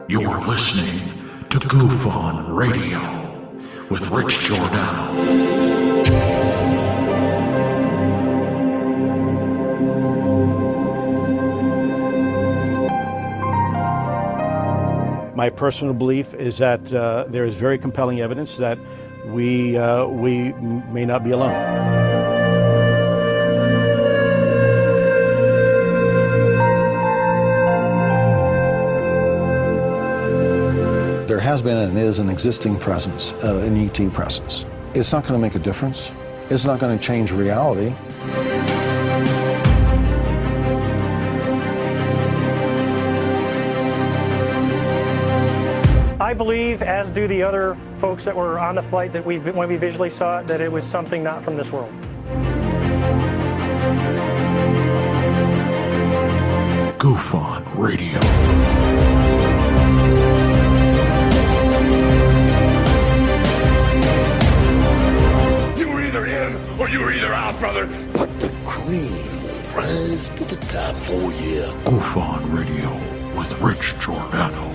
You're listening to Goof On Radio with Rich Giordano. My personal belief is that there is very compelling evidence that we may not be alone. There has been and is an existing presence, an ET presence. It's not going to make a difference. It's not going to change reality. I believe, as do the other folks that were on the flight, that when we visually saw it, that it was something not from this world. Goof On Radio. You were either in or you were either out, brother. But the cream will rise to the top, oh yeah. Goof On Radio with Rich Giordano.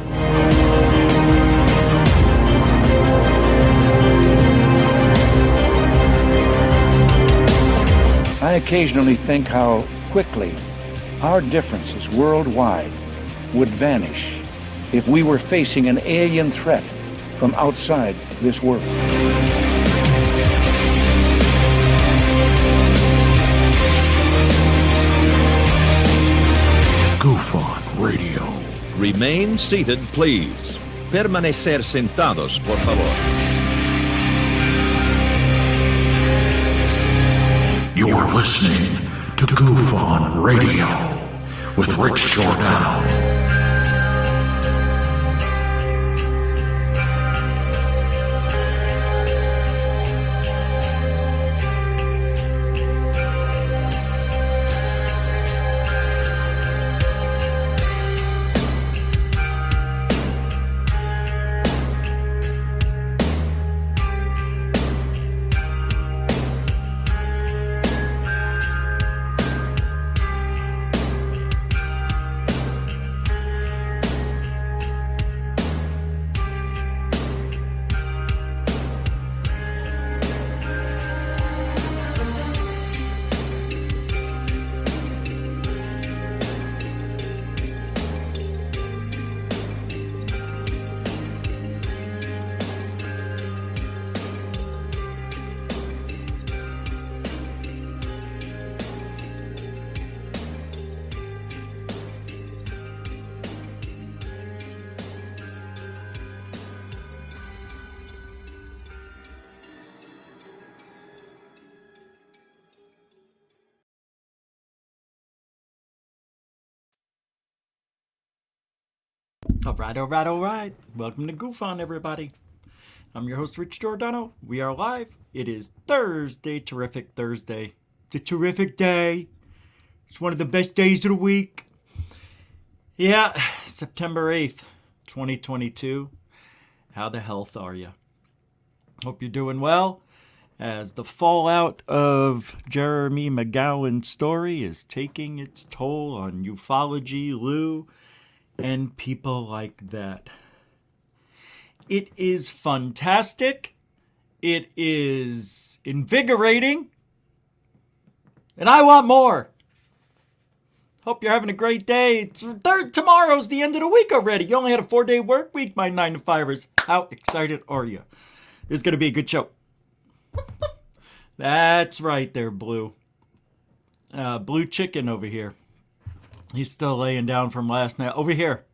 I occasionally think how quickly our differences worldwide would vanish if we were facing an alien threat from outside this world. Goof On Radio. Remain seated, please. Permanecer sentados, por favor. You're listening to Goof On Radio with Rich Giordano. All right. Welcome to Goof On, everybody. I'm your host, Rich Giordano. We are live. It is Thursday, terrific Thursday. It's a terrific day. It's one of the best days of the week. Yeah, September 8th, 2022. How the health are you? Hope you're doing well. As the fallout of Jeremy McGowan's story is taking its toll on ufology, Lou, and people like that. It is fantastic. It is invigorating. And I want more. Hope you're having a great day. Tomorrow's the end of the week already. You only had a 4-day work week, my 9-to-5ers. How excited are you? This is going to be a good show. That's right there, Blue. Blue Chicken over here. He's still laying down from last night. Over here.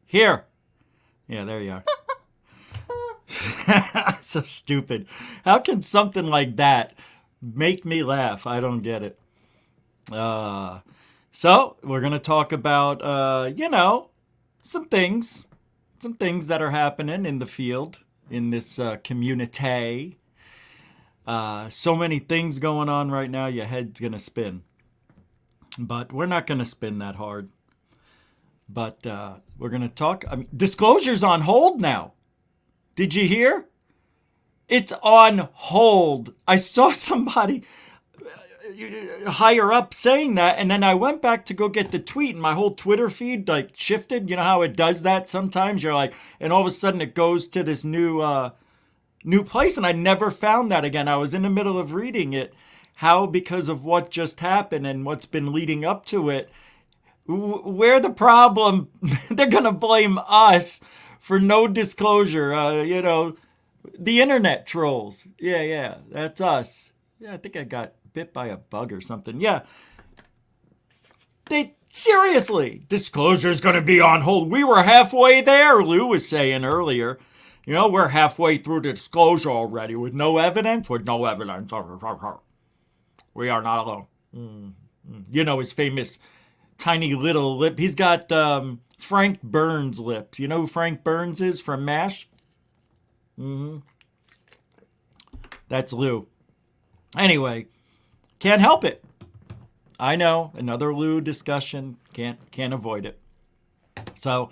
Here. Yeah, there you are. So stupid. How can something like that make me laugh? I don't get it. So, we're going to talk about, some things that are happening in the field, in this community. So many things going on right now, your head's going to spin. But we're not going to spin that hard. But we're going to talk. Disclosure's on hold now. Did you hear? It's on hold. I saw somebody. higher up saying that, and then I went back to go get the tweet, and my whole Twitter feed like shifted. You know how it does that sometimes? You're like, and all of a sudden it goes to this new place, and I never found that again. I was in the middle of reading it, how because of what just happened and what's been leading up to it, we're the problem. They're gonna blame us for no disclosure. The internet trolls. Yeah, that's us. Yeah, I think I got bit by a bug or something. Yeah. Seriously, disclosure's going to be on hold. We were halfway there, Lou was saying earlier. We're halfway through the disclosure already with no evidence. With no evidence. We are not alone. His famous tiny little lip. He's got Frank Burns lips. You know who Frank Burns is from MASH? That's Lou. Anyway, can't help it. I know, another Lou discussion. Can't avoid it. So,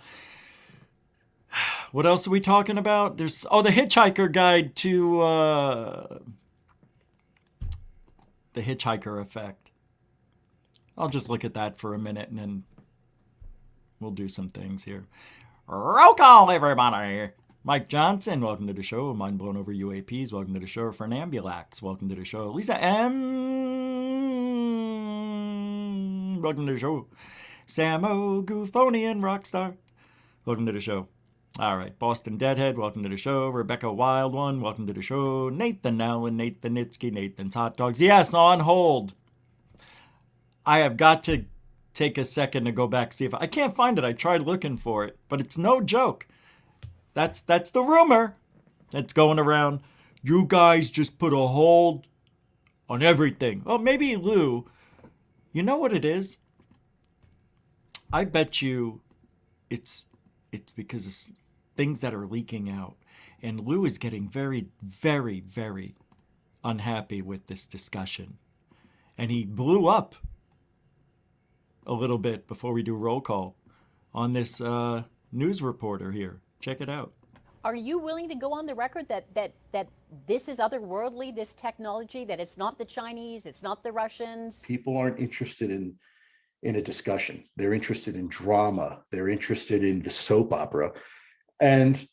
what else are we talking about? There's the Hitchhiker guide to the Hitchhiker effect. I'll just look at that for a minute and then we'll do some things here. Roll call, everybody. Mike Johnson, welcome to the show. Mind blown over UAPs, welcome to the show. Fernambulax, welcome to the show. Lisa M, welcome to the show. Samo Goofonian Rockstar, welcome to the show. All right, Boston Deadhead, welcome to the show. Rebecca Wild One, welcome to the show. Nathan Allen, Nathan Nitsky, Nathan's Hot Dogs. Yes, on hold. I have got to take a second to go back, see if I can't find it. I tried looking for it, but it's no joke. That's the rumor that's going around. You guys just put a hold on everything. Well, maybe Lou, you know what it is? I bet you it's because of things that are leaking out. And Lou is getting very, very, very unhappy with this discussion. And he blew up a little bit before we do roll call on this news reporter here. Check it out. Are you willing to go on the record that this is otherworldly, this technology, that it's not the Chinese, it's not the Russians? People aren't interested in a discussion. They're interested in drama. They're interested in the soap opera. And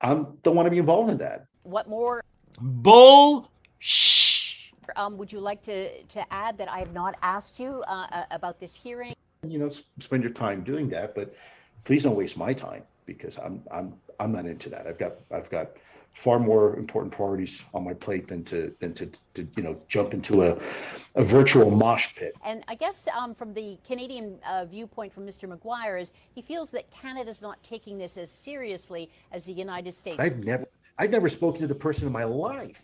I don't want to be involved in that. What more Bull shh. Would you like to add that I have not asked you about this hearing? Spend your time doing that, but please don't waste my time, because I'm not into that. I've got far more important priorities on my plate than to jump into a virtual mosh pit. And I guess from the Canadian viewpoint from Mr. McGuire is he feels that Canada's not taking this as seriously as the United States. I've never spoken to the person in my life.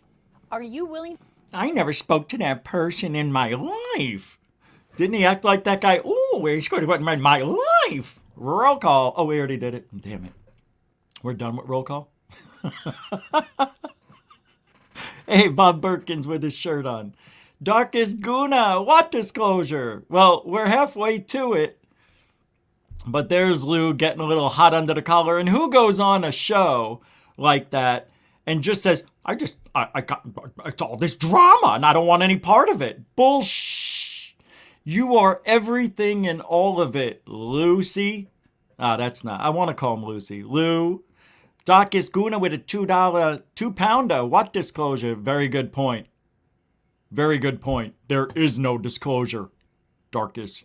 Are you willing? I never spoke to that person in my life. Didn't he act like that guy? Oh, he's going to go in my life. Roll call. Oh, we already did it. Damn it. We're done with roll call. Hey, Bob Birkins with his shirt on. Darkest Guna, what disclosure? Well, we're halfway to it. But there's Lou getting a little hot under the collar. And who goes on a show like that and just says, I got, it's all this drama and I don't want any part of it. Bullshh. You are everything in all of it, Lucy. That's not, I want to call him Lucy. Lou. Darkest Guna with a $2-pounder. What disclosure? Very good point. Very good point. There is no disclosure. Darkest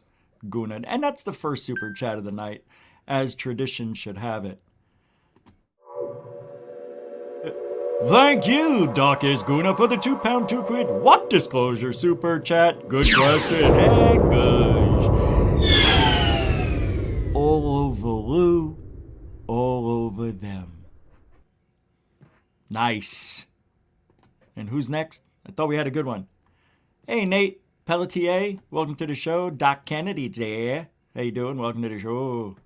Guna. And that's the first super chat of the night, as tradition should have it. Thank you, Darkest Guna, for the £2, 2 quid. What disclosure super chat? Good question. Hey, gosh. All over Lou. All over them. Nice. And who's next? I thought we had a good one. Hey, Nate Pelletier. Welcome to the show. Doc Kennedy there. How you doing? Welcome to the show.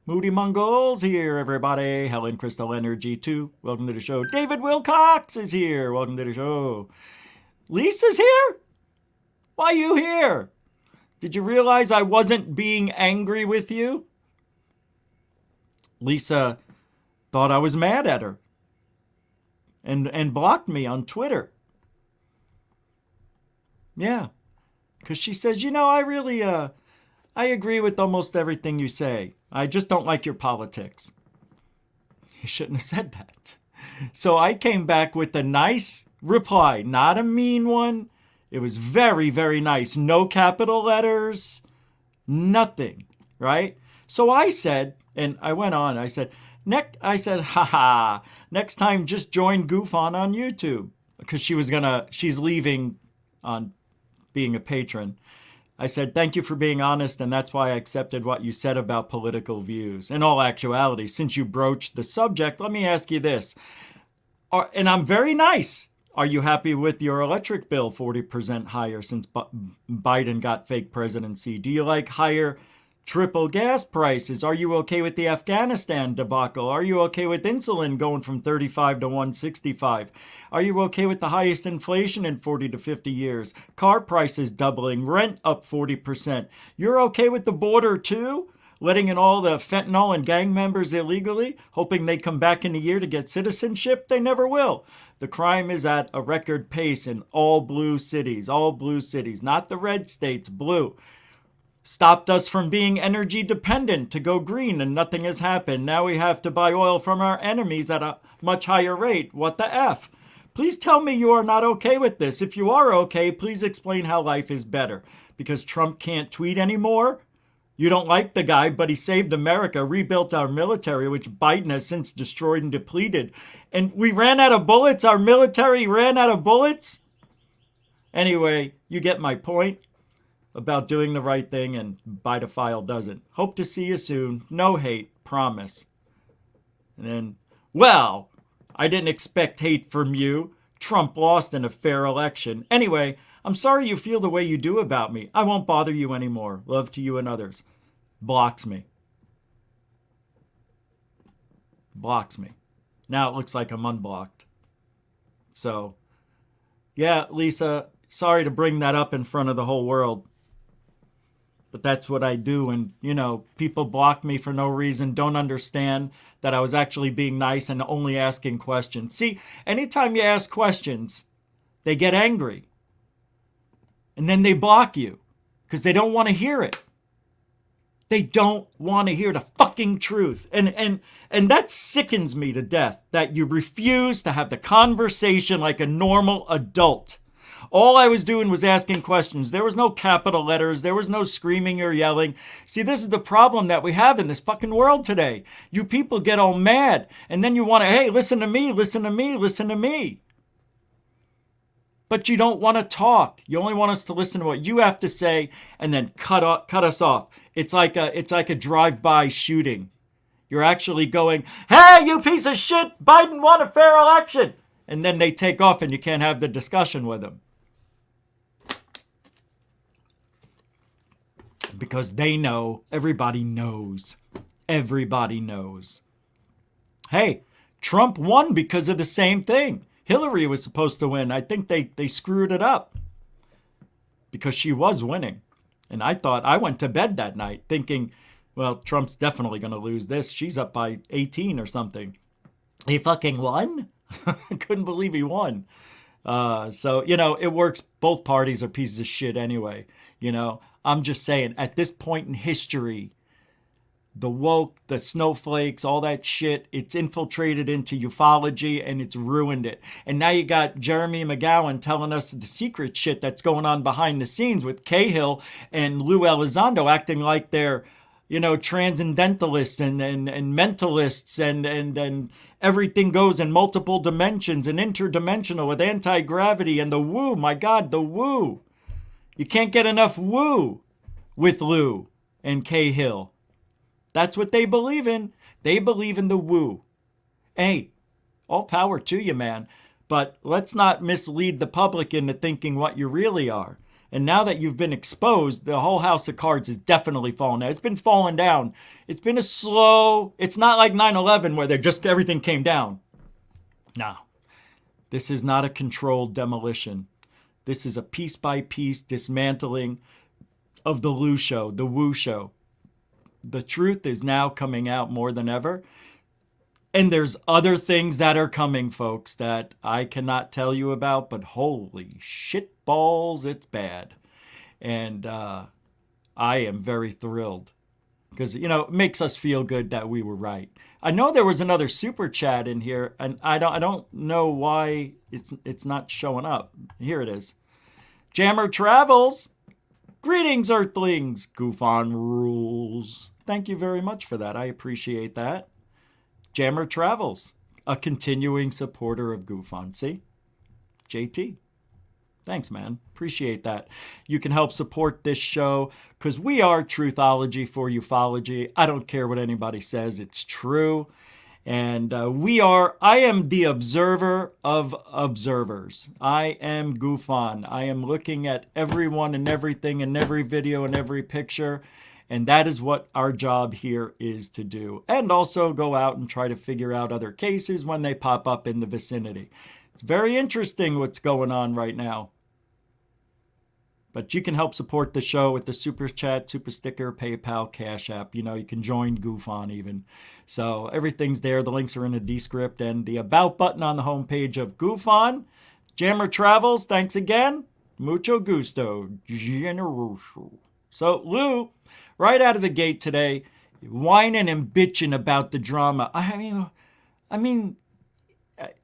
Moody Mongols here, everybody. Helen Crystal Energy 2. Welcome to the show. David Wilcox is here. Welcome to the show. Lisa's here? Why are you here? Did you realize I wasn't being angry with you? Lisa thought I was mad at her. And blocked me on Twitter. Yeah. Because she says, I really, I agree with almost everything you say. I just don't like your politics. You shouldn't have said that. So I came back with a nice reply, not a mean one. It was very, very nice. No capital letters, nothing, right? So I said, and I went on, I said, haha, next time just join GoofOn on YouTube. Because she's leaving on being a patron. I said, thank you for being honest, and that's why I accepted what you said about political views. In all actuality, since you broached the subject, let me ask you this. And I'm very nice. Are you happy with your electric bill 40% higher since Biden got fake presidency? Do you like higher triple gas prices? Are you okay with the Afghanistan debacle? Are you okay with insulin going from 35 to 165? Are you okay with the highest inflation in 40 to 50 years? Car prices doubling, rent up 40%. You're okay with the border too? Letting in all the fentanyl and gang members illegally, hoping they come back in a year to get citizenship? They never will. The crime is at a record pace in all blue cities, not the red states, blue. Stopped us from being energy dependent to go green, and nothing has happened. Now we have to buy oil from our enemies at a much higher rate. What the F? Please tell me you are not okay with this. If you are okay, please explain how life is better. Because Trump can't tweet anymore? You don't like the guy, but he saved America, rebuilt our military, which Biden has since destroyed and depleted. And we ran out of bullets? Our military ran out of bullets? Anyway, you get my point about doing the right thing, and Bidophile doesn't. Hope to see you soon. No hate. Promise. And then, well, I didn't expect hate from you. Trump lost in a fair election. Anyway, I'm sorry you feel the way you do about me. I won't bother you anymore. Love to you and others. Blocks me. Blocks me. Now it looks like I'm unblocked. So, yeah, Lisa, sorry to bring that up in front of the whole world. But that's what I do. And, people block me for no reason, don't understand that I was actually being nice and only asking questions. See, anytime you ask questions, they get angry. And then they block you because they don't want to hear it. They don't want to hear the fucking truth. And that sickens me to death, that you refuse to have the conversation like a normal adult. All I was doing was asking questions. There was no capital letters. There was no screaming or yelling. See, this is the problem that we have in this fucking world today. You people get all mad, and then you want to, hey, listen to me, listen to me, listen to me. But you don't want to talk. You only want us to listen to what you have to say and then cut us off. It's like a drive-by shooting. You're actually going, hey, you piece of shit, Biden won a fair election. And then they take off and you can't have the discussion with them. Because they know, everybody knows. Everybody knows. Hey, Trump won because of the same thing. Hillary was supposed to win. I think they screwed it up because she was winning. And I went to bed that night thinking, well, Trump's definitely going to lose this. She's up by 18 or something. He fucking won? I couldn't believe he won. So, it works. Both parties are pieces of shit anyway. I'm just saying, at this point in history, the woke, the snowflakes, all that shit, it's infiltrated into ufology and it's ruined it. And now you got Jeremy McGowan telling us the secret shit that's going on behind the scenes with Cahill and Lou Elizondo acting like they're, transcendentalists and mentalists and everything goes in multiple dimensions and interdimensional with anti-gravity and the woo. My God, the woo. You can't get enough woo with Lou and Cahill. That's what they believe in. They believe in the woo. Hey, all power to you, man. But let's not mislead the public into thinking what you really are. And now that you've been exposed, the whole house of cards is definitely falling down. It's been falling down. It's been it's not like 9/11 where everything came down. No, this is not a controlled demolition. This is a piece by piece dismantling of the Lou show, the woo show. The truth is now coming out more than ever. And there's other things that are coming, folks, that I cannot tell you about, but holy shit balls, it's bad. And I am very thrilled because, you know, it makes us feel good that we were right. I know there was another super chat in here, and I don't know why it's not showing up. Here it is. Jammer Travels. Greetings, Earthlings. Goof on rules. Thank you very much for that. I appreciate that. Jammer Travels, a continuing supporter of Goof on. See? JT. Thanks, man. Appreciate that. You can help support this show because we are Truthology for ufology. I don't care what anybody says. It's true. And I am the observer of observers. I am Goofon. I am looking at everyone and everything in every video and every picture. And that is what our job here is to do. And also go out and try to figure out other cases when they pop up in the vicinity. It's very interesting what's going on right now. But you can help support the show with the super chat, super sticker, PayPal, Cash App. You know, you can join Goof on even. So everything's there. The links are in the descript and the About button on the homepage of Goof on. Jammer Travels, thanks again. Mucho gusto. Generoso. So Lou, right out of the gate today, whining and bitching about the drama. I mean,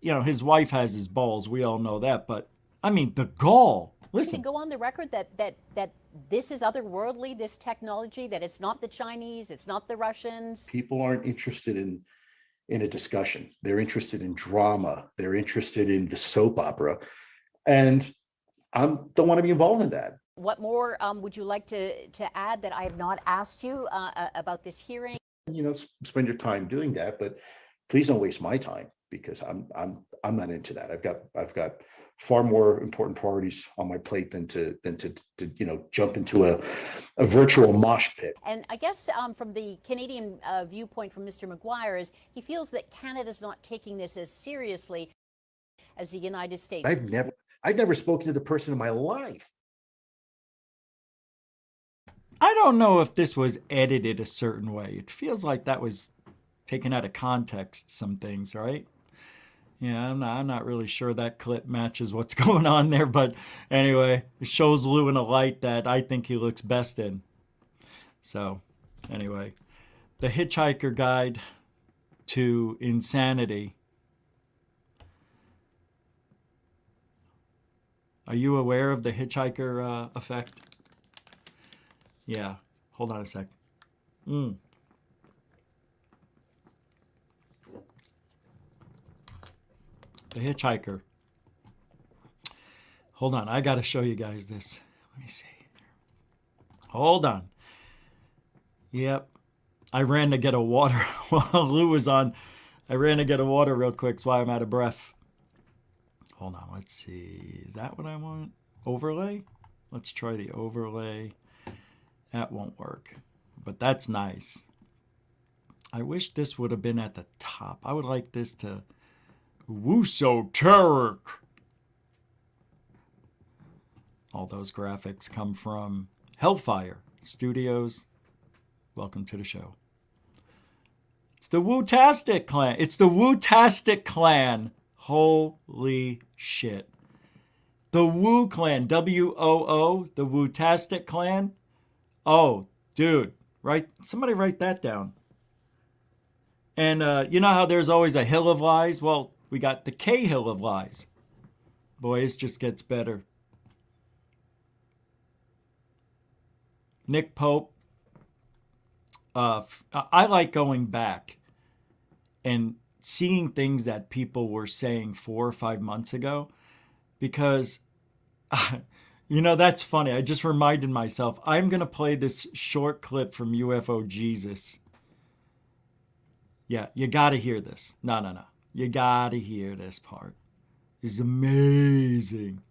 you know, his wife has his balls. We all know that. But, I mean, the gall. Listen. To go on the record that this is otherworldly, this technology, that it's not the Chinese, it's not the Russians. People aren't interested in a discussion. They're interested in drama. They're interested in the soap opera. And I don't want to be involved in that. What more would you like to add that I have not asked you about this hearing? You know, spend your time doing that, but please don't waste my time because I'm not into that. I've got far more important priorities on my plate than to you know, jump into a virtual mosh pit. And I guess from the Canadian viewpoint from Mr. McGuire is he feels that Canada's not taking this as seriously as the United States. I've never spoken to the person in my life. I don't know if this was edited a certain way. It feels like that was taken out of context, some things, right? Yeah, I'm not really sure that clip matches what's going on there, but anyway, it shows Lou in a light that I think he looks best in. So, anyway, the Hitchhiker Guide to Insanity. Are you aware of the Hitchhiker effect? Yeah, hold on a sec. The Hitchhiker. Hold on, I got to show you guys this. Let me see. Hold on. Yep. I ran to get a water while Lou was on. I ran to get a water real quick. That's why I'm out of breath. Hold on, let's see. Is that what I want? Overlay? Let's try the overlay. That won't work. But that's nice. I wish this would have been at the top. I would like this to... Woosoteric. All those graphics come from Hellfire Studios. Welcome to the show. It's the Wootastic Clan. It's the Wootastic Clan. Holy shit. The Woo Clan. W-O-O. The Wootastic Clan. Oh, dude. Right? Somebody write that down. And you know how there's always a hill of lies? Well, we got the K-Hill of lies. Boy, it just gets better. Nick Pope. I like going back and seeing things that people were saying 4 or 5 months ago. Because, you know, that's funny. I just reminded myself. I'm going to play this short clip from UFO Jesus. Yeah, you got to hear this. No. You got to hear this part. It's amazing.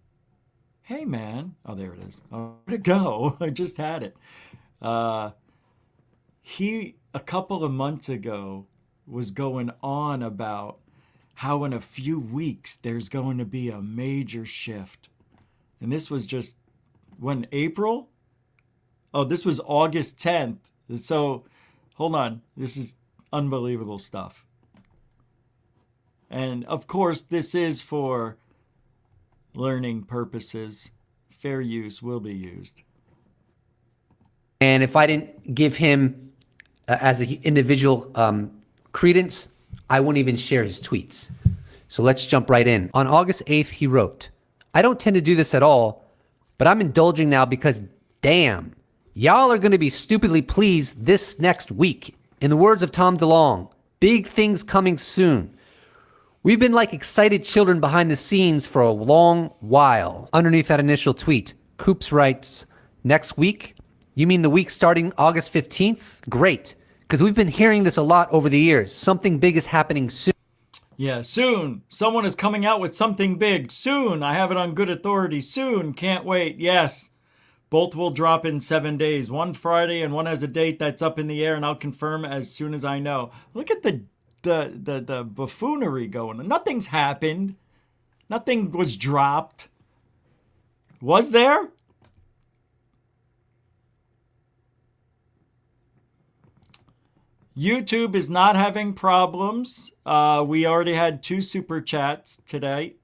Hey, man. Oh, there it is. Oh, where'd it go? I just had it. He, a couple of months ago, was going on about how in a few weeks there's going to be a major shift. And this was just, when, April? Oh, this was August 10th. So, hold on. This is unbelievable stuff. And of course, this is for learning purposes. Fair use will be used. And if I didn't give him, as an individual, credence, I wouldn't even share his tweets. So let's jump right in. On August 8th, he wrote, "I don't tend to do this at all, but I'm indulging now because, damn, y'all are going to be stupidly pleased this next week. In the words of Tom DeLonge, big things coming soon. We've been like excited children behind the scenes for a long while." Underneath that initial tweet, Coops writes, "Next week? You mean the week starting August 15th? Great, because we've been hearing this a lot over the years. Something big is happening soon." Yeah, soon. Someone is coming out with something big. Soon. I have it on good authority. Soon. Can't wait. Yes. Both will drop in 7 days. One Friday and one has a date that's up in the air, and I'll confirm as soon as I know. Look at the buffoonery going on. Nothing's happened. Nothing was dropped. Was there? YouTube is not having problems. We already had 2 super chats today.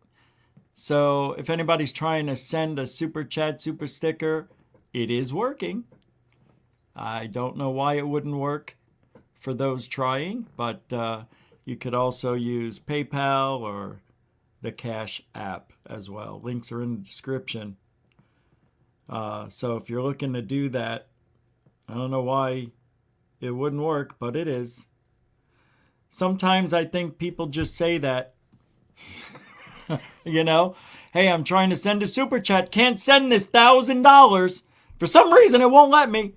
So if anybody's trying to send a super chat, super sticker, it is working. I don't know why it wouldn't work for those trying, but you could also use PayPal or the Cash app as well. Links are in the description. So if you're looking to do that, I don't know why it wouldn't work, but it is. Sometimes I think people just say that. You know, hey, I'm trying to send a super chat. Can't send this $1,000. For some reason, it won't let me.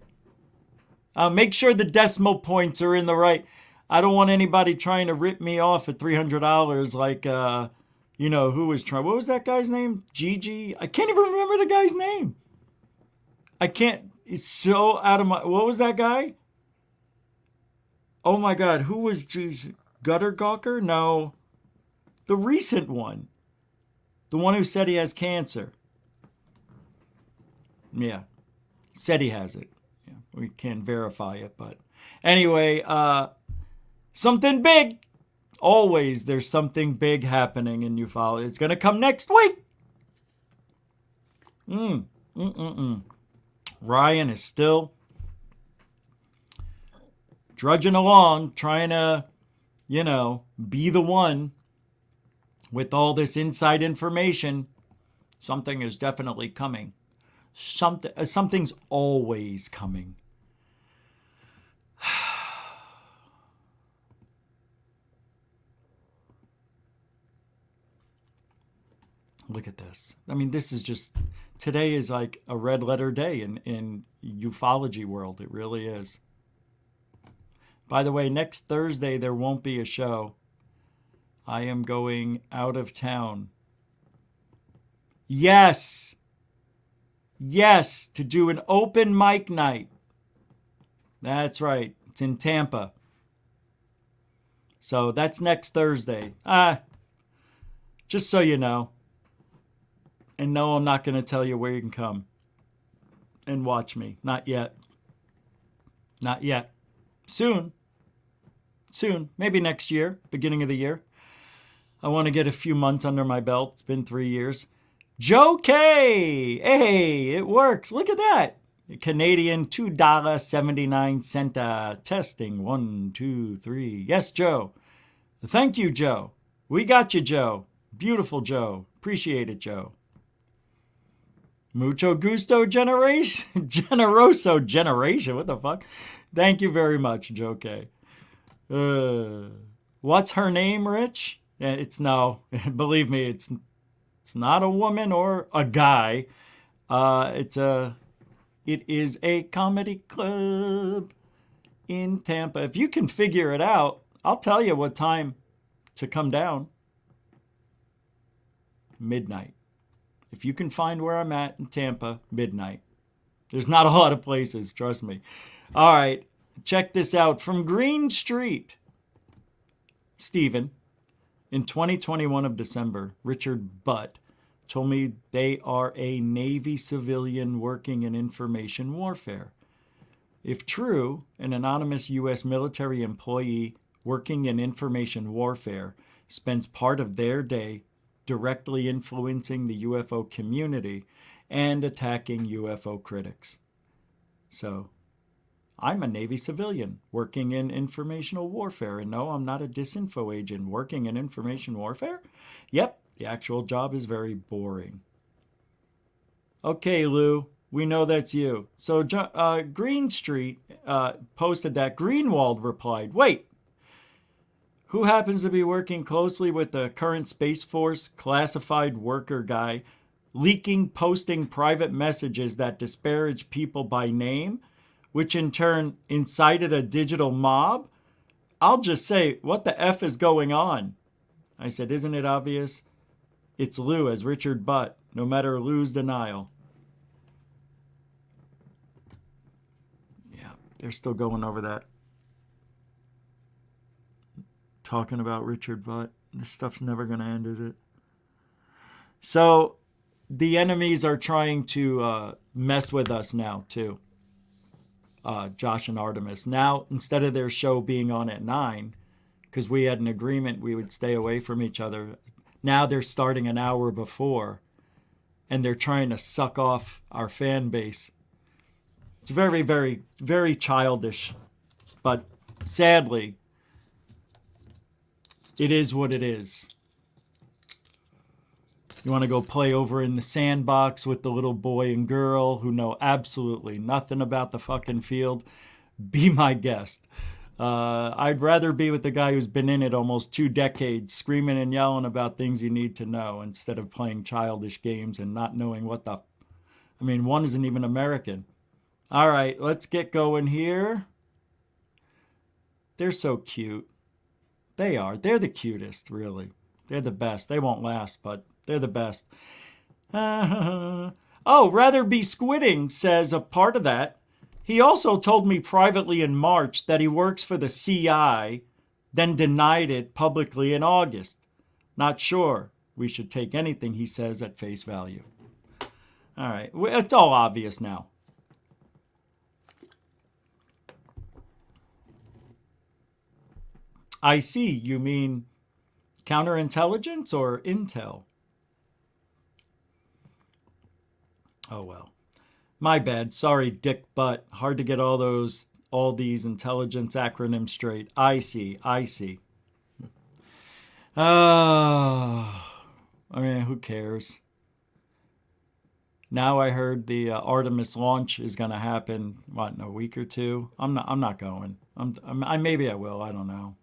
Make sure the decimal points are in the right. I don't want anybody trying to rip me off at $300 like, you know, who was trying. What was that guy's name? Gigi? I can't even remember the guy's name. I can't. It's so out of my. What was that guy? Oh my God. Who was Gigi? Gutter Gawker? No. The recent one. The one who said he has cancer. Yeah. Said he has it. Yeah. We can't verify it, but anyway, something big. Always there's something big happening in ufology. It's going to come next week. Ryan is still drudging along, trying to, you know, be the one with all this inside information. Something is definitely coming. Something's always coming. Look at this. I mean, this is just, today is like a red letter day in ufology world. It really is. By the way, next Thursday, there won't be a show. I am going out of town. Yes. Yes, to do an open mic night. That's right. It's in Tampa. So that's next Thursday. Just so you know. And no, I'm not going to tell you where you can come and watch me. Not yet. Not yet. Soon. Soon. Maybe next year. Beginning of the year. I want to get a few months under my belt. It's been 3 years. Joe K. Hey, it works. Look at that. Canadian $2.79. Testing. 1, 2, 3. Yes, Joe. Thank you, Joe. We got you, Joe. Beautiful, Joe. Appreciate it, Joe. Mucho gusto generation. Generoso generation. What the fuck? Thank you very much, Joe K. What's her name, Rich? It's no. Believe me, it's not a woman or a guy. It is a comedy club in Tampa. If you can figure it out, I'll tell you what time to come down. Midnight. If you can find where I'm at in Tampa, midnight. There's not a lot of places, trust me. All right, check this out. From Green Street, Stephen, in 2021 of December, Richard Butt told me they are a Navy civilian working in information warfare. If true, an anonymous U.S. military employee working in information warfare spends part of their day directly influencing the UFO community and attacking UFO critics. So I'm a Navy civilian working in informational warfare. And no, I'm not a disinfo agent working in information warfare. Yep, the actual job is very boring. Okay, Lou, we know that's you. So Green Street posted that. Greenwald replied, wait, who happens to be working closely with the current Space Force classified worker guy, posting private messages that disparage people by name, which in turn incited a digital mob? I'll just say, what the F is going on? I said, isn't it obvious? It's Lou as Richard Butt, no matter Lou's denial. Yeah, they're still going over that. Talking about Richard Butt. This stuff's never going to end, is it? So the enemies are trying to mess with us now, too. Josh and Artemis. Now, instead of their show being on at 9, because we had an agreement we would stay away from each other, now they're starting an hour before, and they're trying to suck off our fan base. It's very, very, very childish, but sadly, it is what it is. You want to go play over in the sandbox with the little boy and girl who know absolutely nothing about the fucking field? Be my guest. I'd rather be with the guy who's been in it almost 2 decades, screaming and yelling about things you need to know instead of playing childish games and not knowing what the... I mean, one isn't even American. All right, let's get going here. They're so cute. They are. They're the cutest, really. They're the best. They won't last, but they're the best. Oh, rather be squidding, says a part of that. He also told me privately in March that he works for the CI, then denied it publicly in August. Not sure we should take anything he says at face value. All right, it's all obvious now. I see. You mean counterintelligence or intel? Oh, well. My bad. Sorry, Dick Butt. Hard to get all these intelligence acronyms straight. I see. I mean, who cares? Now I heard the Artemis launch is going to happen, what, in a week or two? I'm not going. Maybe I will. I don't know.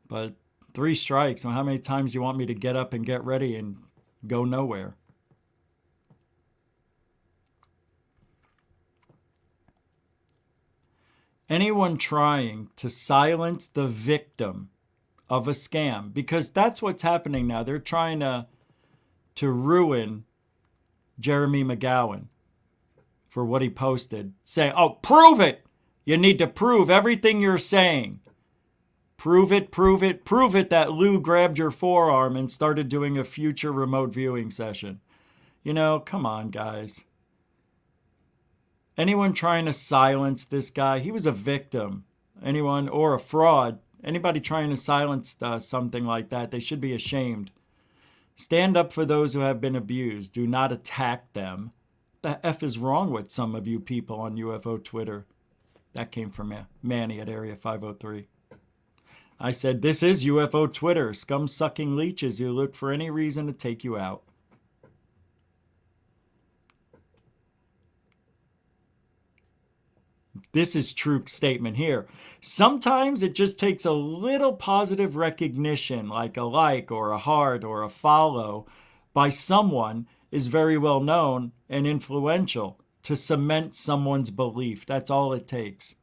But 3 strikes. How many times do you want me to get up and get ready and go nowhere? Anyone trying to silence the victim of a scam, because that's what's happening now. They're trying to ruin Jeremy McGowan for what he posted, saying, oh, prove it. You need to prove everything you're saying. Prove it that Lou grabbed your forearm and started doing a future remote viewing session. You know, come on, guys. Anyone trying to silence this guy, he was a victim. Anyone, or a fraud, anybody trying to silence something like that, they should be ashamed. Stand up for those who have been abused. Do not attack them. The F is wrong with some of you people on UFO Twitter? That came from Manny at Area 503. I said, this is UFO Twitter. Scum-sucking leeches who look for any reason to take you out. This is Truk's statement here. Sometimes it just takes a little positive recognition, like a like or a heart or a follow by someone is very well known and influential to cement someone's belief. That's all it takes.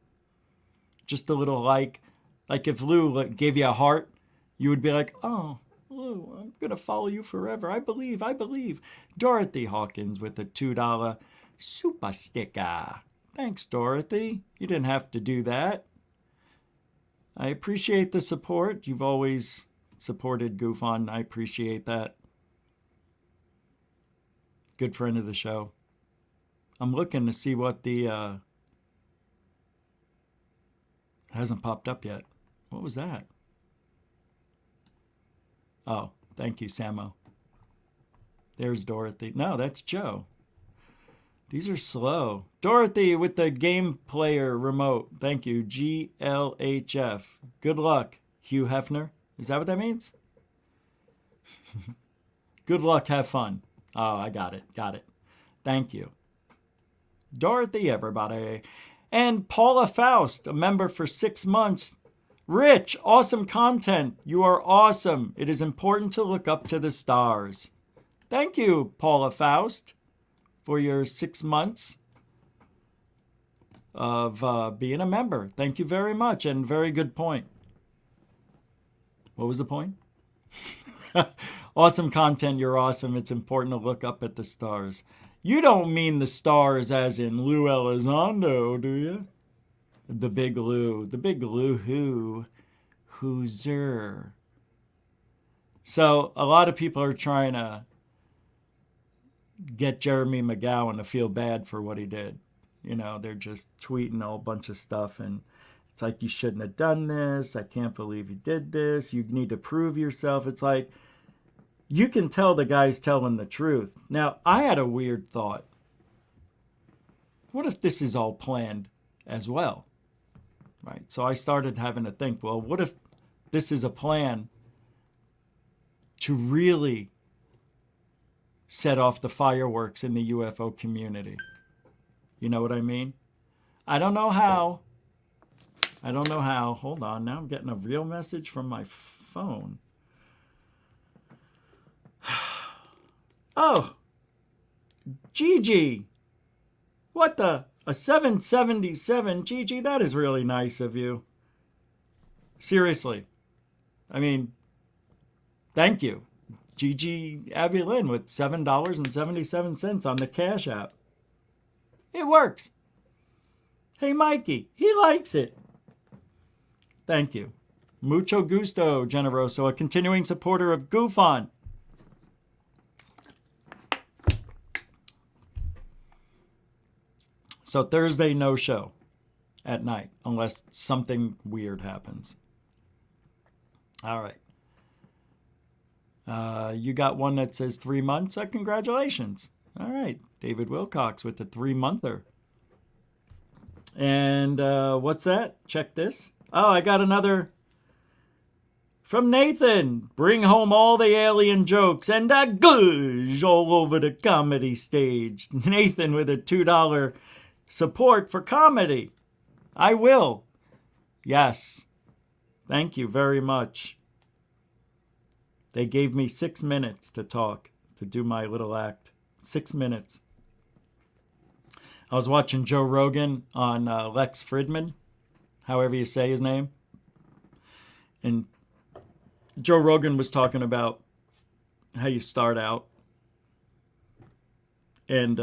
Just a little like if Lou gave you a heart, you would be like, oh, Lou, I'm going to follow you forever. I believe. Dorothy Hawkins with a $2 super sticker. Thanks, Dorothy. You didn't have to do that. I appreciate the support. You've always supported Goof On. I appreciate that. Good friend of the show. I'm looking to see what the... hasn't popped up yet. What was that? Oh, thank you, Samo. There's Dorothy. No, that's Joe. These are slow. Dorothy with the game player remote. Thank you. GLHF. Good luck, Hugh Hefner. Is that what that means? Good luck. Have fun. Oh, I got it. Got it. Thank you. Dorothy, everybody. And Paula Faust, a member for 6 months. Rich, awesome content. You are awesome. It is important to look up to the stars. Thank you, Paula Faust, for your 6 months of being a member. Thank you very much, and very good point. What was the point? Awesome content. You're awesome. It's important to look up at the stars. You don't mean the stars as in Lou Elizondo, do you? The big Lou. The big Lou who? Who's-er? So a lot of people are trying to get Jeremy McGowan to feel bad for what he did. You know, they're just tweeting a whole bunch of stuff, and it's like, you shouldn't have done this. I can't believe you did this. You need to prove yourself. It's like, you can tell the guy's telling the truth. Now, I had a weird thought. What if this is all planned as well? Right? So I started having to think, well, what if this is a plan to really set off the fireworks in the UFO community? You know what I mean? I don't know how. I don't know how. Hold on. Now I'm getting a real message from my phone. Oh, Gigi. What the? A 777, Gigi, that is really nice of you. Seriously. I mean, thank you. Gigi Abby Lynn with $7.77 on the Cash App. It works. Hey, Mikey, he likes it. Thank you. Mucho gusto, Generoso, a continuing supporter of GoofOn. So Thursday, no show at night, unless something weird happens. All right. You got one that says 3 months? Congratulations. All right. David Wilcox with the 3-monther. And what's that? Check this. Oh, I got another from Nathan. Bring home all the alien jokes and a gush all over the comedy stage. Nathan with a $2 support for comedy. I will. Yes. Thank you very much. They gave me 6 minutes to talk, to do my little act. 6 minutes. I was watching Joe Rogan on Lex Fridman, however you say his name. And Joe Rogan was talking about how you start out. And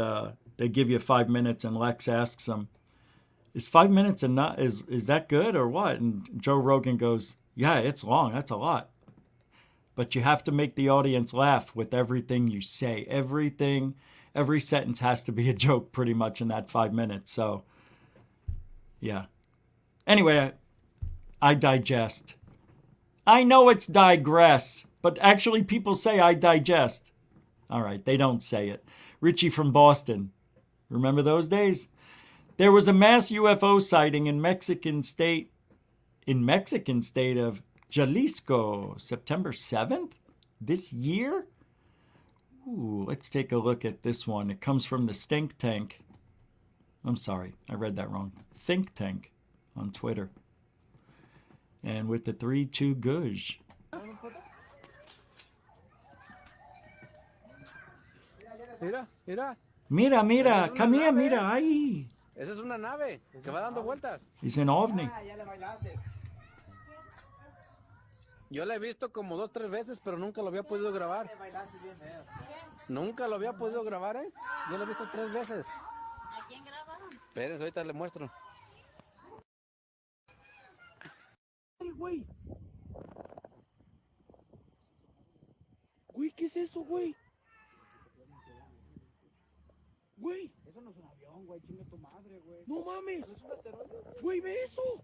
they give you 5 minutes, and Lex asks him, is 5 minutes enough? Is that good or what? And Joe Rogan goes, yeah, it's long. That's a lot. But you have to make the audience laugh with everything you say. Every sentence has to be a joke pretty much in that 5 minutes. So, yeah. Anyway, I digest. I know it's digress, but actually people say I digest. All right, they don't say it. Richie from Boston. Remember those days? There was a mass UFO sighting in Mexican state of Jalisco, September 7th this year. Ooh, let's take a look at this one. It comes from the Stink Tank. I'm sorry, I read that wrong. Think Tank on Twitter. And with the 3-2 gush. Mira, mira, come here, mira, ahí. Esa es una nave que va dando vueltas. It's an ovni. Yo la he visto como 2 o 3 veces, pero nunca lo había podido grabar. Nunca lo había podido grabar, ¿eh? Yo lo he visto 3 veces. ¿A quién grabaron? Espérense, ahorita le muestro. Ay, güey. Güey, ¿qué es eso, güey? Güey. Eso no es un avión, güey. Chinga tu madre, güey. No mames. Güey, ve eso.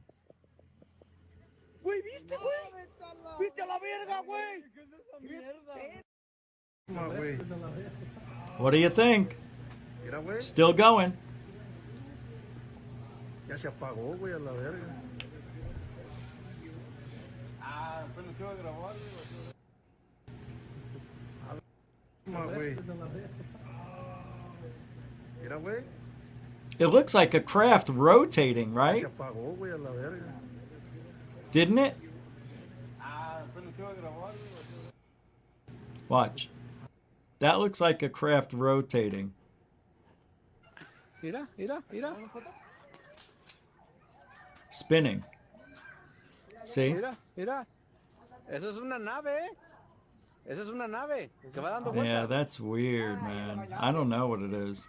Güey, ¿viste, güey? ¡Viste a la verga, güey! ¿Qué es esa mierda? What do you think? Mira, güey. Still going. Ya se apagó, güey, a la verga. Apenas iba a grabar, Güey. Mira, güey. It looks like a craft rotating, Se right? apagó, güey, a la verga. Didn't it? apenas iba a grabar, Watch. That looks like a craft rotating. Mira, mira, mira. Spinning. See? Mira, mira. Eso es una nave, ¿eh? Esa es una nave que va dando vueltas. Yeah, that's weird, man. I don't know what it is.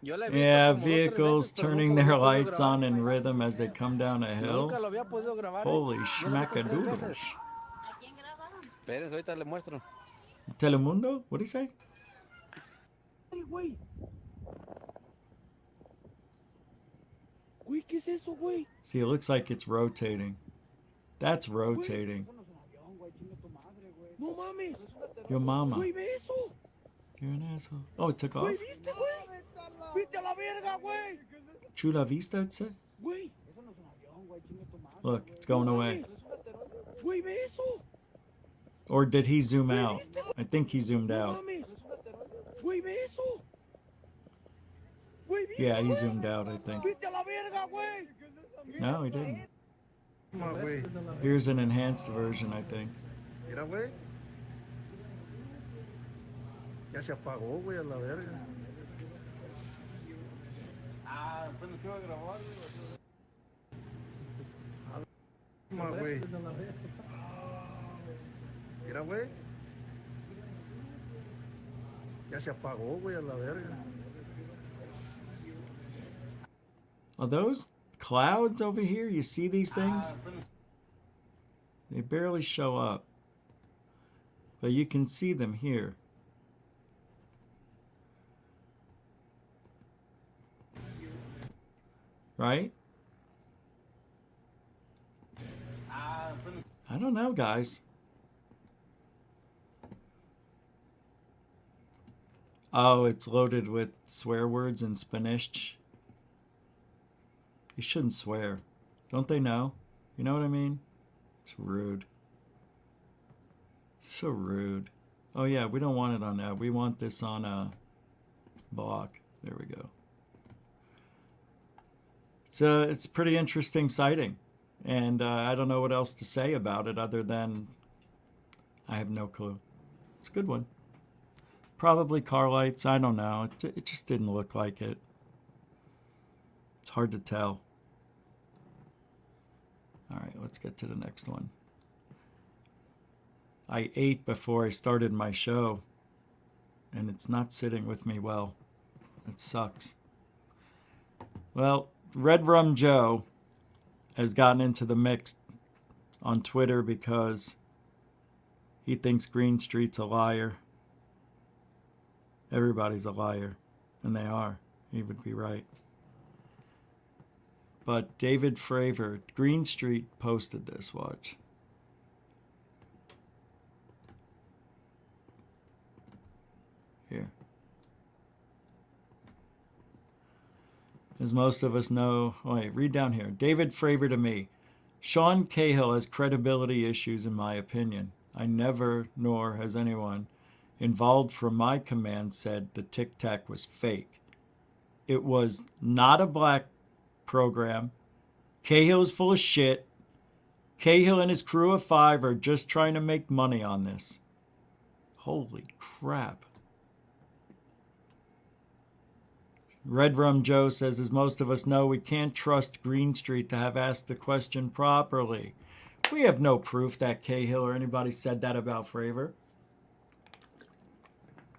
Yo la he visto Yeah, como 2 o 3 vehicles veces, pero turning nunca lo their había podido lights grabar. on in rhythm as they come down a hill. Nunca lo había podido grabar, ¿eh? Holy Yo lo he visto 3 schmackadoodles. veces. Espérense, ahorita le muestro. Telemundo? What do you say? Ay, güey. Güey, ¿qué es eso, güey? See, it looks like it's rotating. That's rotating. No mames. Your mama. Güey, ve eso. You're an asshole. Oh, it took off? Güey, ¿viste, güey? Viste a la verga, güey. Chula Vista, it said? Güey. Look, it's going away. Güey, ve eso. Or did he zoom out? I think he zoomed No out. mames. Güey, ve eso. Güey, ¿viste, Yeah, he güey? zoomed out, I think. Viste a la verga, güey. No, he didn't. Güey. Here's an enhanced version, I think. Mira, güey. Ya se apagó, güey, a la verga. Apenas iba a grabar, Güey. Mira, güey. Ya se apagó, güey, a la verga. Are those clouds over here? You see these things? They barely show up. But you can see them here. Right? I don't know, guys. Oh, it's loaded with swear words and Spanish. You shouldn't swear. Don't they know? You know what I mean? It's rude. So rude. Oh yeah, we don't want it on that. We want this on a block. There we go. It's a pretty interesting sighting. And I don't know what else to say about it other than I have no clue. It's a good one. Probably car lights. I don't know. It just didn't look like it. It's hard to tell. All right, let's get to the next one. I ate before I started my show, and it's not sitting with me well. It sucks. Well, Red Rum Joe has gotten into the mix on Twitter because he thinks Green Street's a liar. Everybody's a liar, and they are. He would be right. But David Fravor, Green Street, posted this. Watch. Here. As most of us know, wait, read down here. David Fravor to me. Sean Cahill has credibility issues in my opinion. I never, nor has anyone involved from my command said the Tic Tac was fake. It was not a black program. Cahill is full of shit. Cahill and his crew of 5 are just trying to make money on this. Holy crap. Red Rum Joe says, as most of us know, we can't trust Green Street to have asked the question properly. We have no proof that Cahill or anybody said that about Fravor.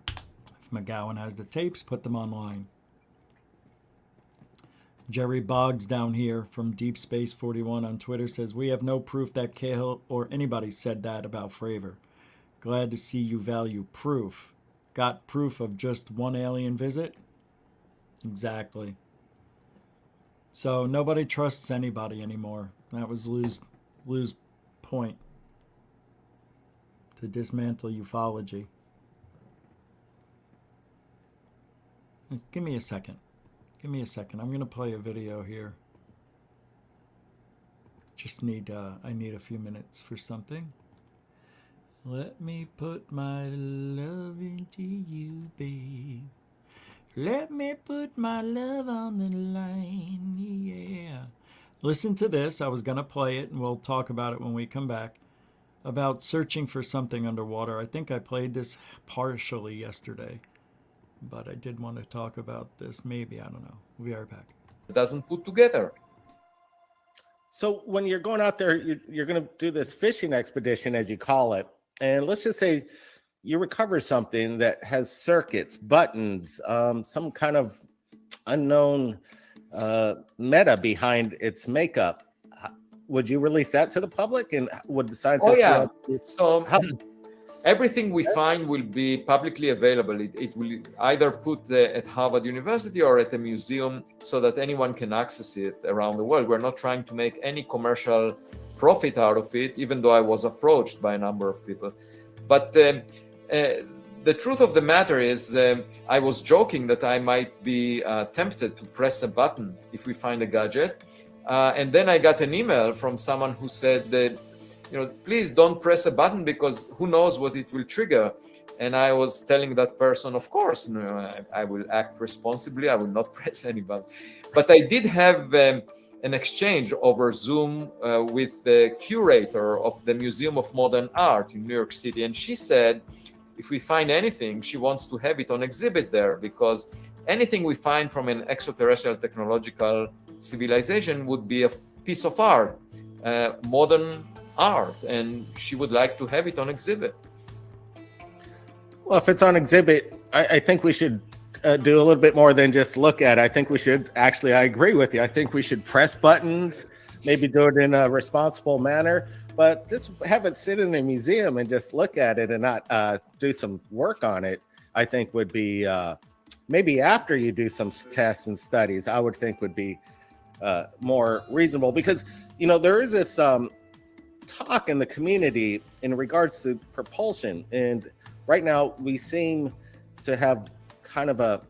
If McGowan has the tapes, put them online. Jerry Boggs down here from Deep Space 41 on Twitter says, we have no proof that Cahill or anybody said that about Fravor. Glad to see you value proof. Got proof of just one alien visit? Exactly. So nobody trusts anybody anymore. That was Lou's point. To dismantle ufology. Give me a second. Give me a second. I'm going to play a video here. Just need, I need a few minutes for something. Let me put my love into you, babe. Let me put my love on the line, yeah. Listen to this. I was going to play it, and we'll talk about it when we come back, about searching for something underwater. I think I played this partially yesterday, but I did want to talk about this. Maybe, I don't know. We'll be right back. It doesn't put together. So when you're going out there, you're going to do this fishing expedition, as you call it, and let's just say you recover something that has circuits, buttons, some kind of unknown meta behind its makeup. Would you release that to the public, and would the scientists? Oh yeah. So everything we find will be publicly available. It will either put at Harvard University or at a museum so that anyone can access it around the world. We're not trying to make any commercial profit out of it, even though I was approached by a number of people. But the truth of the matter is, I was joking that I might be tempted to press a button if we find a gadget. And then I got an email from someone who said that, please don't press a button because who knows what it will trigger. And I was telling that person, of course, I will act responsibly. I will not press any button. But I did have an exchange over Zoom with the curator of the Museum of Modern Art in New York City. And she said, if we find anything, she wants to have it on exhibit there, because anything we find from an extraterrestrial technological civilization would be a piece of art, modern art, and she would like to have it on exhibit. Well, if it's on exhibit, I think we should do a little bit more than just look at it. I think we should actually, I agree with you. I think we should press buttons, maybe do it in a responsible manner, but just have it sit in a museum and just look at it and not do some work on it, I think would be, maybe after you do some tests and studies, I would think would be more reasonable, because, there is this talk in the community in regards to propulsion. And right now we seem to have kind of a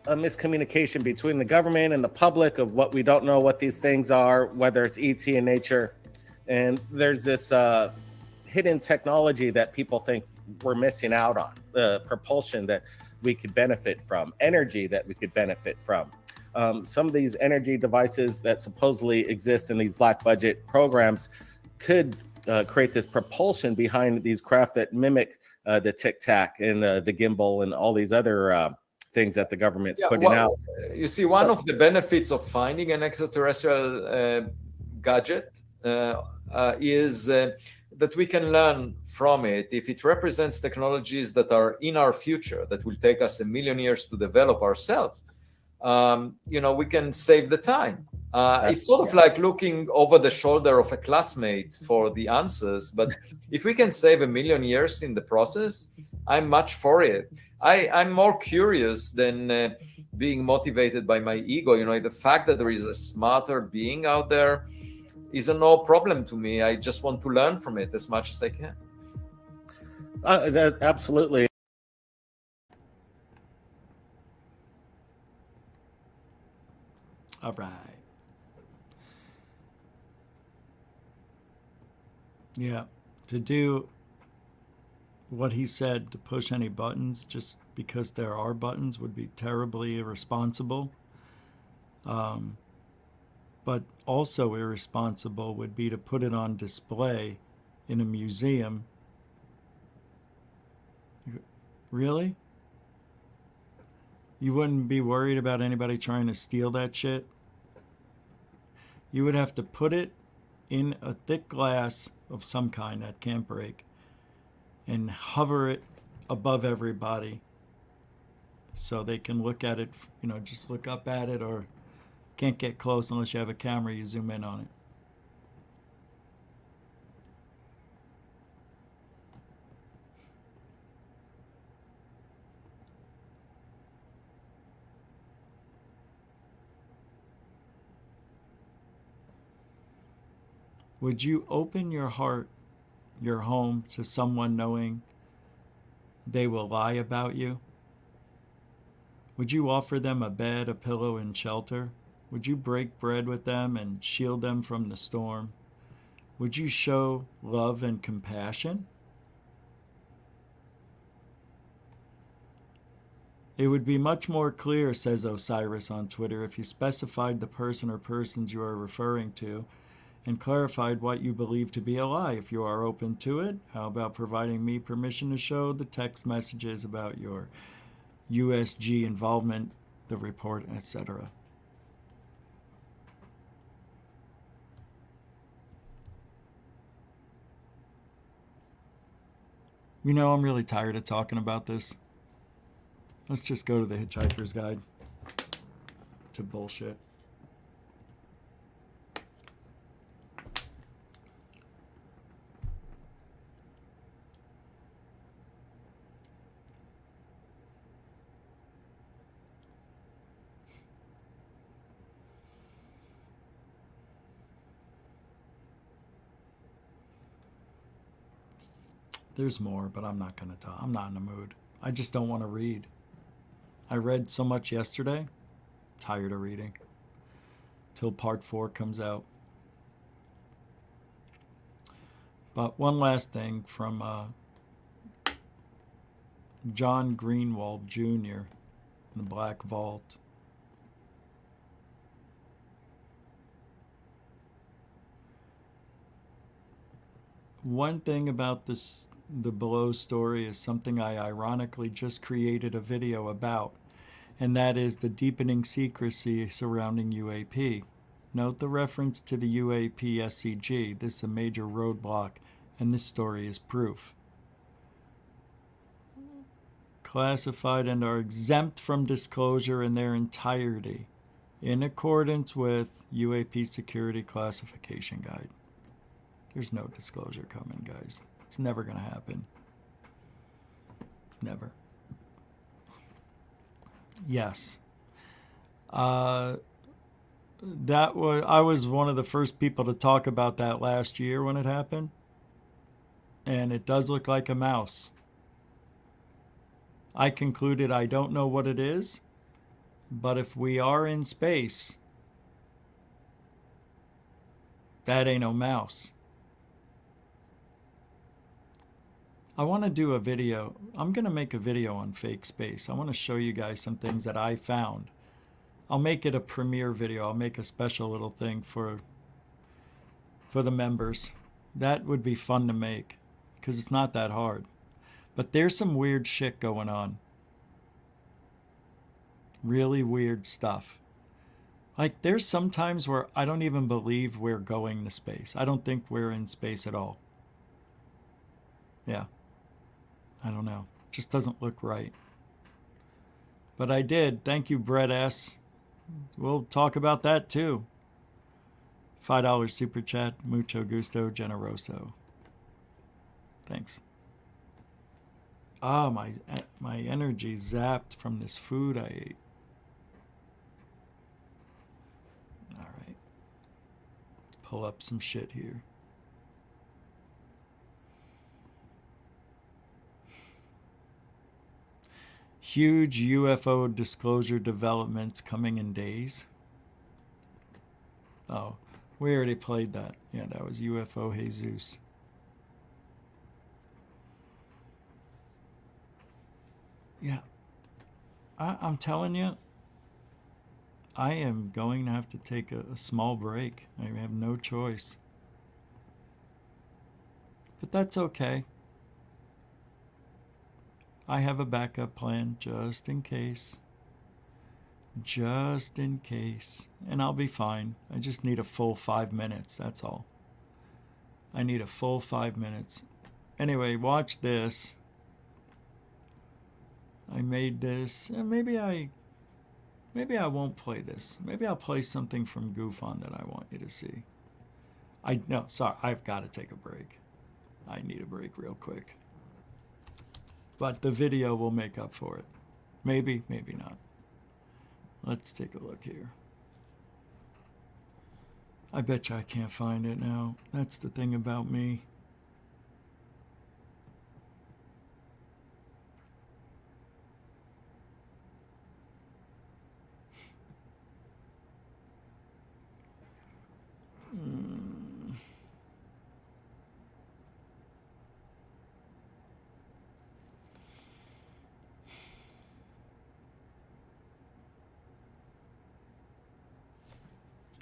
miscommunication between the government and the public of what we don't know what these things are, whether it's ET in nature. And there's this hidden technology that people think we're missing out on, the propulsion that we could benefit from, energy that we could benefit from. Some of these energy devices that supposedly exist in these black budget programs could create this propulsion behind these craft that mimic the Tic Tac and the gimbal and all these other things that the government's putting out. You see, one of the benefits of finding an extraterrestrial gadget is that we can learn from it. If it represents technologies that are in our future, that will take us 1 million years to develop ourselves, we can save the time. It's sort of like looking over the shoulder of a classmate for the answers. But if we can save 1 million years in the process, I'm much for it. I'm more curious than being motivated by my ego. The fact that there is a smarter being out there is no problem to me. I just want to learn from it as much as I can. Absolutely. All right. Yeah, to do what he said, to push any buttons just because there are buttons, would be terribly irresponsible. But also irresponsible would be to put it on display in a museum. Really? You wouldn't be worried about anybody trying to steal that shit? You would have to put it in a thick glass of some kind that can't break and hover it above everybody so they can look at it, just look up at it, or can't get close unless you have a camera, you zoom in on it. Would you open your heart, your home, to someone knowing they will lie about you? Would you offer them a bed, a pillow, and shelter? Would you break bread with them and shield them from the storm? Would you show love and compassion? It would be much more clear, says Osiris on Twitter, if you specified the person or persons you are referring to and clarified what you believe to be a lie. If you are open to it, how about providing me permission to show the text messages about your USG involvement, the report, etc.? You know, I'm really tired of talking about this. Let's just go to the Hitchhiker's Guide to bullshit. There's more, but I'm not going to talk. I'm not in the mood. I just don't want to read. I read so much yesterday. Tired of reading. Till part 4 comes out. But one last thing from John Greenwald Jr. in the Black Vault. One thing about this, the below story, is something I ironically just created a video about, and that is the deepening secrecy surrounding UAP. Note the reference to the UAP SCG. This is a major roadblock, and this story is proof. Classified and are exempt from disclosure in their entirety, in accordance with UAP Security Classification Guide. There's no disclosure coming, guys. It's never going to happen. Never. Yes. I was one of the first people to talk about that last year when it happened. And it does look like a mouse. I concluded I don't know what it is, but if we are in space, that ain't no mouse. I want to do a video. I'm going to make a video on fake space. I want to show you guys some things that I found. I'll make it a premiere video. I'll make a special little thing for the members. That would be fun to make because it's not that hard. But there's some weird shit going on. Really weird stuff. Like there's some times where I don't even believe we're going to space. I don't think we're in space at all. Yeah. I don't know. It just doesn't look right. But I did. Thank you, Brett S. We'll talk about that too. $5 super chat. Mucho gusto, generoso. Thanks. Ah, my energy zapped from this food I ate. All right. Let's pull up some shit here. Huge UFO disclosure developments coming in days. Oh, we already played that. Yeah, that was UFO Jesus. Yeah. I'm telling you, I am going to have to take a small break. I have no choice. But that's okay. I have a backup plan just in case. Just in case. And I'll be fine. I just need a full 5 minutes, that's all. I need a full 5 minutes. Anyway, watch this. I made this. Maybe I won't play this. Maybe I'll play something from GoofOn that I want you to see. No, sorry, I've got to take a break. I need a break real quick. But the video will make up for it. Maybe, maybe not. Let's take a look here. I bet you I can't find it now. That's the thing about me.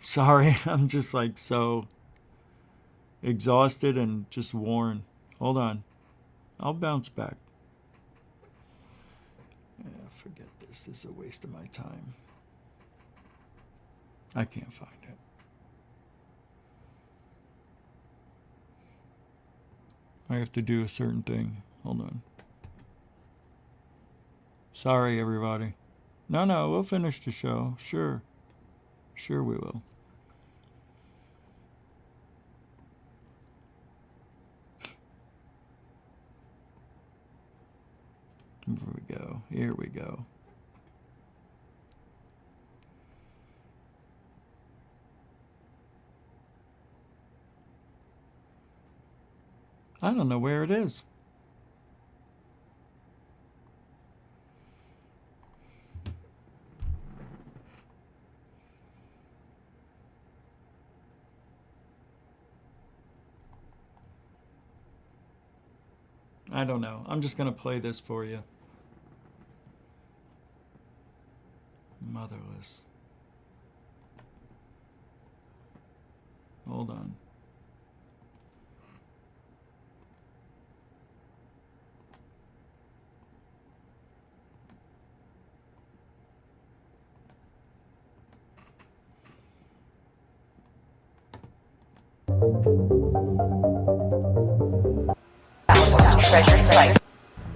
Sorry, I'm just like so exhausted and just worn. Hold on. I'll bounce back. Yeah, forget this. This is a waste of my time. I can't find it. I have to do a certain thing. Hold on. Sorry, everybody. No, we'll finish the show. Sure. Sure we will. Here we go. Here we go. I don't know where it is. I don't know. I'm just going to play this for you. Motherless. Hold on.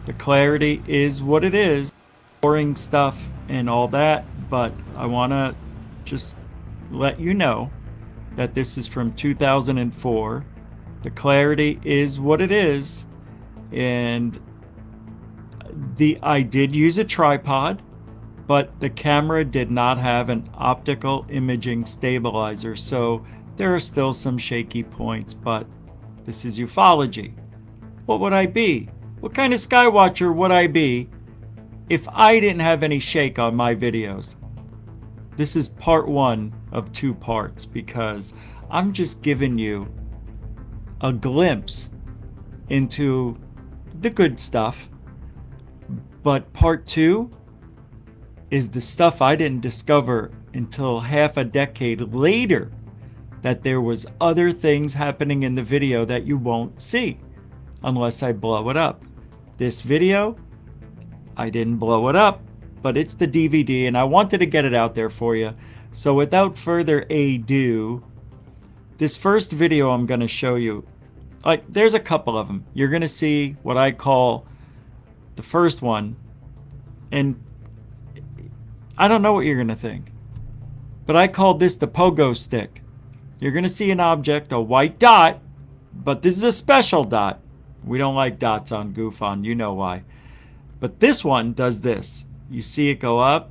The clarity is what it is. Boring stuff and all that, but I want to just let you know that this is from 2004. The clarity is what it is, and I did use a tripod, but the camera did not have an optical imaging stabilizer, so there are still some shaky points, but this is ufology. What would I be? What kind of skywatcher would I be if I didn't have any shake on my videos? This is part 1 of 2 parts because I'm just giving you a glimpse into the good stuff. But part 2 is the stuff I didn't discover until half a decade later, that there was other things happening in the video that you won't see unless I blow it up. This video, I didn't blow it up, but it's the DVD and I wanted to get it out there for you. So without further ado, this first video I'm going to show you, like there's a couple of them. You're going to see what I call the first one, and I don't know what you're going to think, but I called this the pogo stick. You're going to see an object, a white dot, but this is a special dot. We don't like dots on GoofOn, you know why. But this one does this. You see it go up,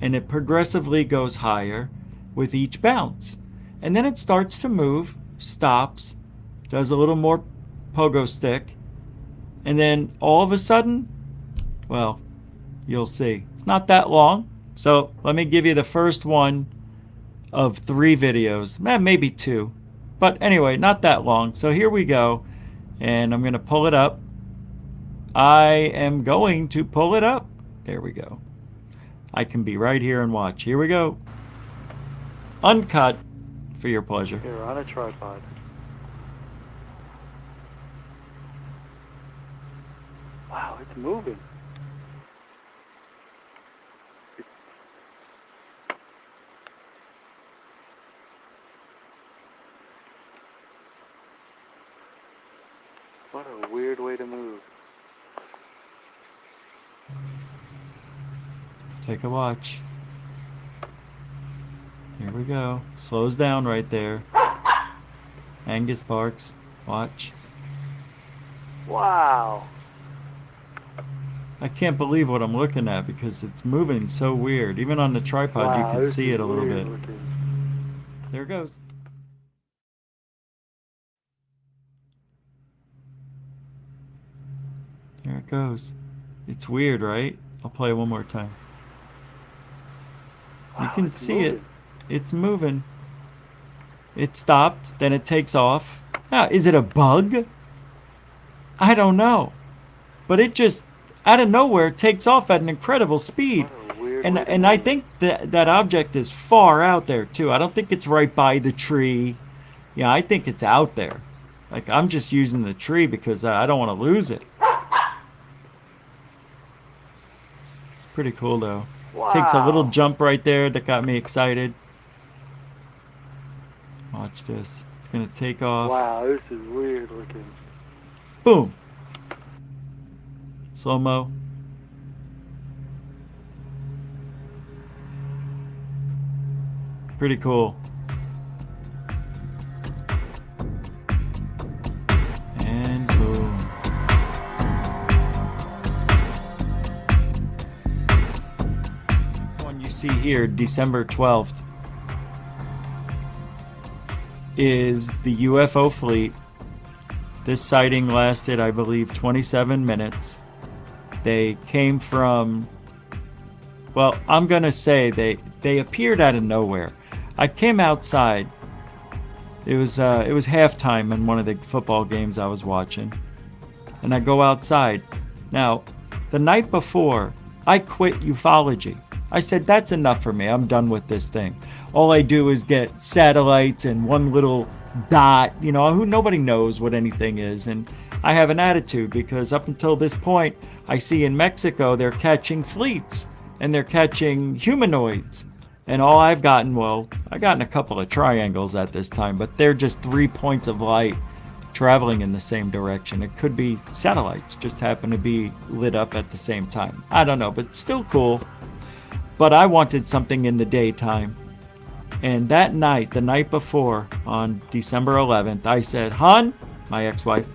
and it progressively goes higher with each bounce. And then it starts to move, stops, does a little more pogo stick, and then all of a sudden, well, you'll see. It's not that long. So let me give you the first one of 3 videos, maybe 2. But anyway, not that long. So here we go. And I'm going to pull it up. I am going to pull it up. There we go. I can be right here and watch. Here we go. Uncut for your pleasure. Here on a tripod. Wow, it's moving. What a weird way to move. Take a watch. Here we go. Slows down right there. Angus barks. Watch. Wow. I can't believe what I'm looking at because it's moving so weird. Even on the tripod, you can see it a little bit. There it goes. There it goes. It's weird, right? I'll play it one more time. You can see it. It's moving. It stopped, then it takes off. Now, is it a bug? I don't know. But it just, out of nowhere, takes off at an incredible speed. And I think that object is far out there too. I don't think it's right by the tree. Yeah, I think it's out there. Like, I'm just using the tree because I don't want to lose it. It's pretty cool though. Wow. Takes a little jump right there that got me excited. Watch this. It's gonna take off. Wow, this is weird looking. Boom. Slow-mo. Pretty cool. And boom. This one you see here, December 12th, is the UFO fleet. This sighting lasted, I believe, 27 minutes. They came from, well, I'm going to say they appeared out of nowhere. I came outside. It was halftime in one of the football games I was watching. And I go outside. Now, the night before, I quit ufology. I said, that's enough for me. I'm done with this thing. All I do is get satellites and one little dot, you know, who nobody knows what anything is. And I have an attitude because up until this point, I see in Mexico, they're catching fleets and they're catching humanoids. And all I've gotten, well, I've gotten a couple of triangles at this time, but they're just 3 points of light traveling in the same direction. It could be satellites, just happen to be lit up at the same time. I don't know, but still cool. But I wanted something in the daytime. And that night, the night before, on December 11th, I said, hon, my ex-wife,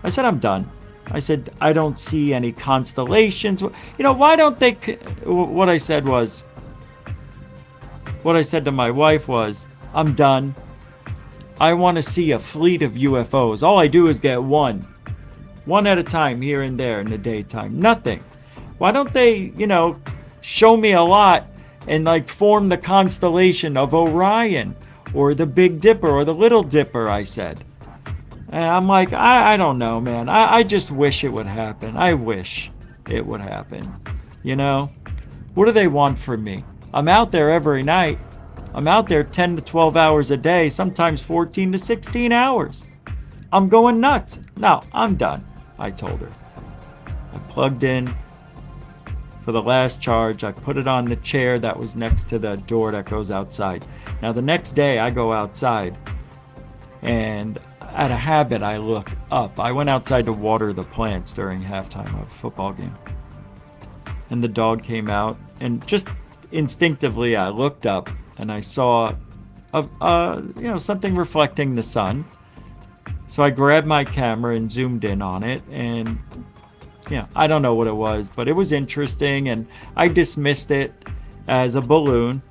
I said, I'm done. I said, I don't see any constellations. You know, why don't they, what I said to my wife was, I'm done. I want to see a fleet of UFOs. All I do is get one at a time here and there in the daytime. Nothing. Why don't they, you know, show me a lot and like form the constellation of Orion or the Big Dipper or the Little Dipper, I said. And I'm like, I don't know, man. I just wish it would happen. I wish it would happen. You know? What do they want from me? I'm out there every night. I'm out there 10 to 12 hours a day, sometimes 14 to 16 hours. I'm going nuts. No, I'm done, I told her. I plugged in for the last charge. I put it on the chair that was next to the door that goes outside. Now, the next day, I go outside, and out of habit, I look up. I went outside to water the plants during halftime of a football game. And the dog came out, and just instinctively, I looked up, and I saw something reflecting the sun. So I grabbed my camera and zoomed in on it, and I don't know what it was, but it was interesting, and I dismissed it as a balloon.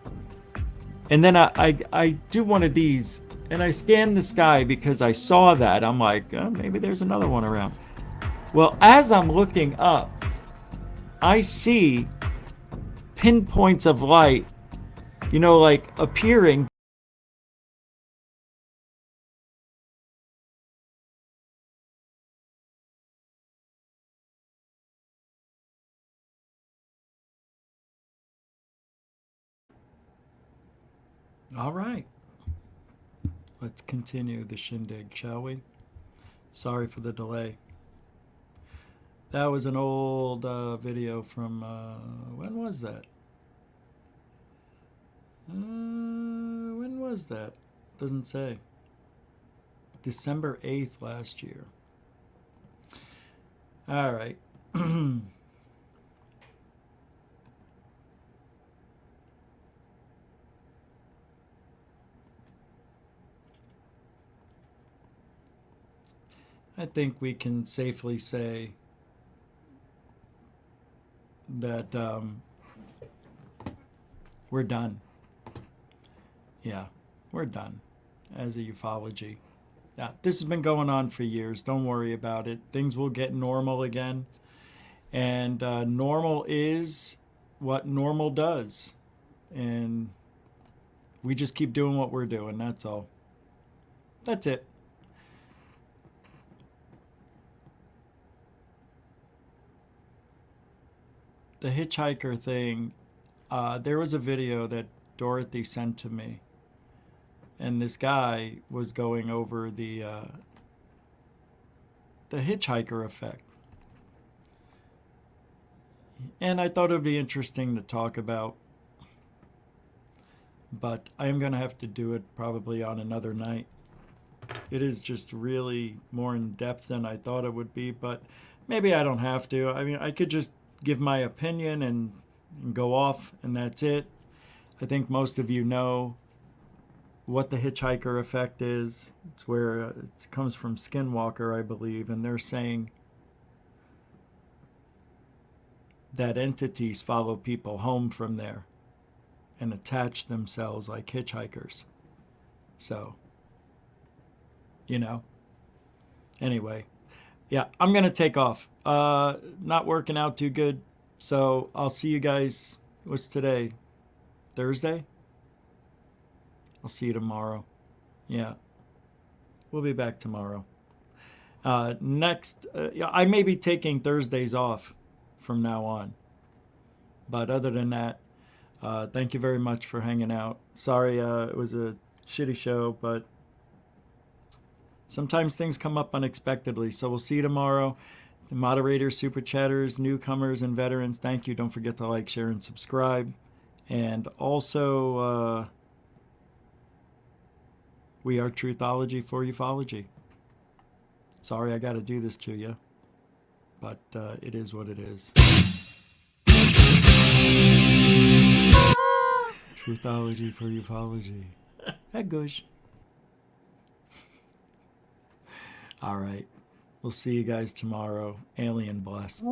And then I do one of these, and I scanned the sky because I saw that. I'm like, oh, maybe there's another one around. Well, as I'm looking up, I see pinpoints of light, like appearing. All right. Let's continue the shindig, shall we? Sorry for the delay. That was an old video from, when was that? When was that? Doesn't say. December 8th last year. All right. I think we can safely say that we're done. Yeah, we're done as a ufology. Yeah, this has been going on for years. Don't worry about it. Things will get normal again. And normal is what normal does. And we just keep doing what we're doing. That's all. That's it. The Hitchhiker thing, There was a video that Dorothy sent to me, and this guy was going over the hitchhiker effect. And I thought it would be interesting to talk about, but I am going to have to do it probably on another night. It is just really more in depth than I thought it would be, but maybe I don't have to. I mean, I could just give my opinion and go off, and that's it. I think most of you know what the hitchhiker effect is. It's where it comes from Skinwalker, I believe, and they're saying that entities follow people home from there and attach themselves like hitchhikers. So, you know. Anyway, yeah, I'm going to take off. Not working out too good. So I'll see you guys. What's today? Thursday? I'll see you tomorrow. Yeah. We'll be back tomorrow. Next, I may be taking Thursdays off from now on. But other than that, thank you very much for hanging out. Sorry it was a shitty show, but sometimes things come up unexpectedly. So we'll see you tomorrow. The moderators, super chatters, newcomers, and veterans, thank you. Don't forget to like, share, and subscribe. And also, we are Truthology for ufology. Sorry I got to do this to you, but it is what it is. Truthology for ufology. That goes. All right. We'll see you guys tomorrow. Alien bless.